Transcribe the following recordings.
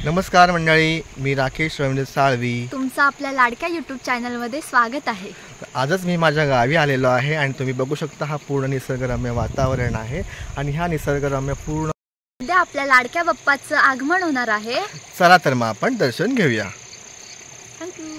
नमस्कार मंडळी, मी राकेश रवींद्र साळवी तुमचं आपल्या लाडक्या यूट्यूब चॅनलमध्ये स्वागत आहे। आजच मी माझ्या गावी आलेलो आहे आणि तुम्ही बघू शकता हा पूर्ण निसर्गरम्य वातावरण आहे आणि ह्या निसर्गरम्य पूर्ण उद्या आपल्या लाडक्या बाप्पाचं आगमन होणार आहे। चला तर मग आपण दर्शन घेऊया। थँक्यू।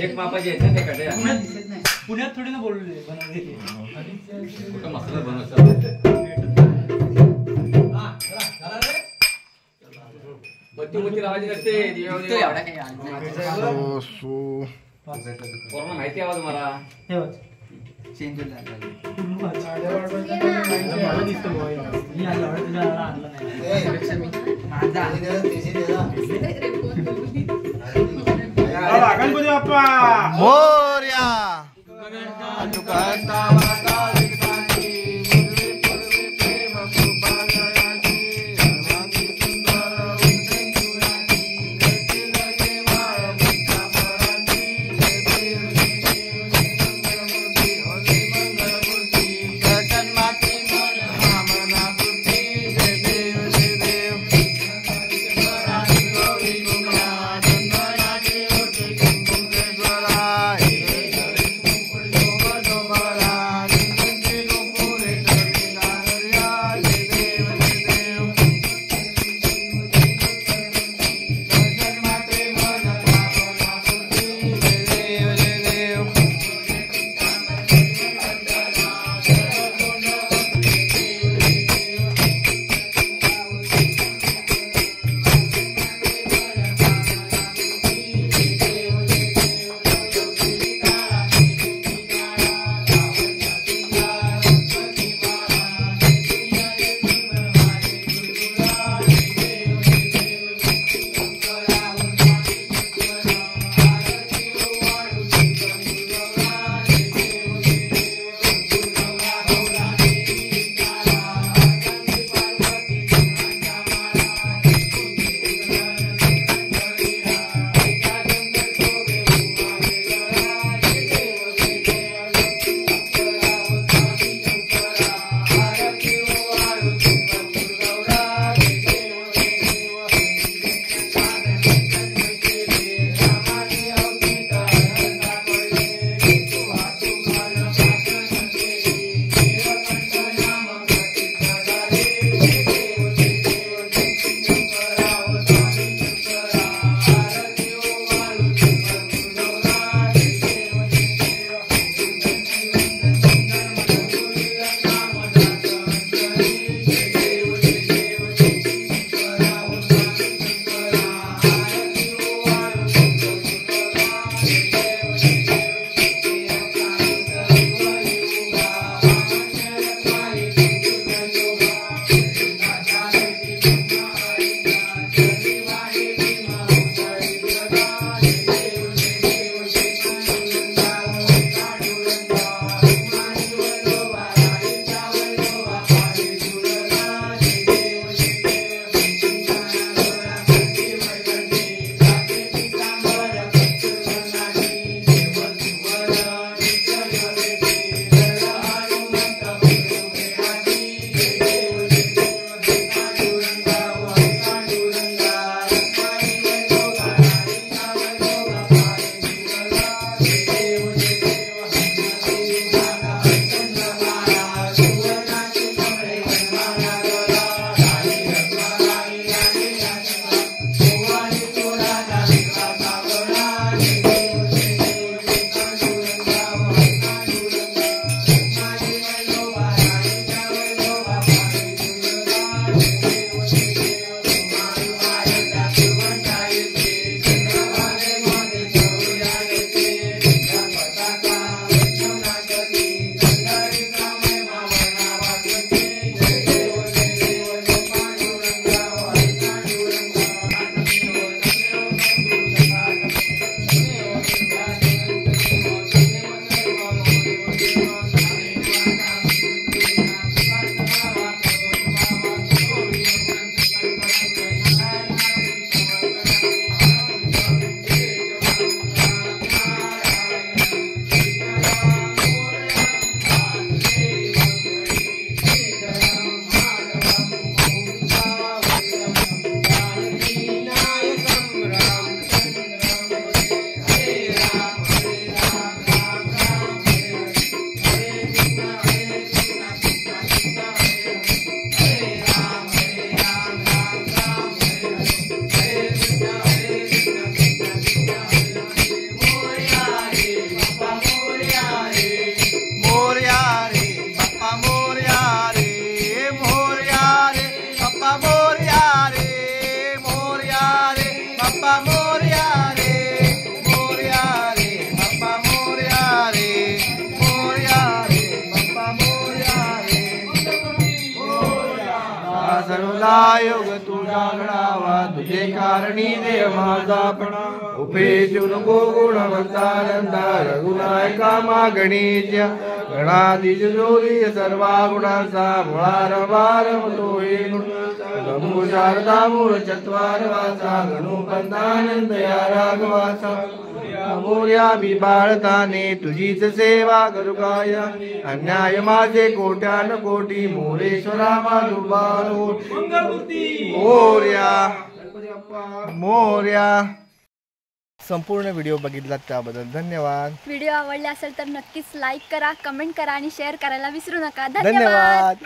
एक मापाचे आहेत ना ते काट्या पुण्यात थोडी ना बोलले बनवले कुठं मसाला बनवतात बत्ती बत्ती लावायची नसते कोरोना माहिती आहे तुम्हाला चेंज गणपती बाप्पा मोरया। योग तुझा घडावा तुझे कारणी दे माझा पण उपेजू नको गुणवंतानंदा रघुनायका मागणीच्या गणाधीश जोरी सर्वा गुणांचा मुळारवार तो हे गुण गमू शारदा मूळ चत्वार वाचा गणुपंतानंद या राघवाचा मोर्या मी बाळताने तुझीच सेवा करू काय अन्याय माझे कोट्यान कोटी मोरेश्वरा माधुबाल मोर्या मोर्या. संपूर्ण व्हिडिओ बघितलात त्याबद्दल धन्यवाद. व्हिडिओ आवडला असेल तर नक्कीच लाईक करा, कमेंट करा आणि शेअर करायला विसरू नका. धन्यवाद.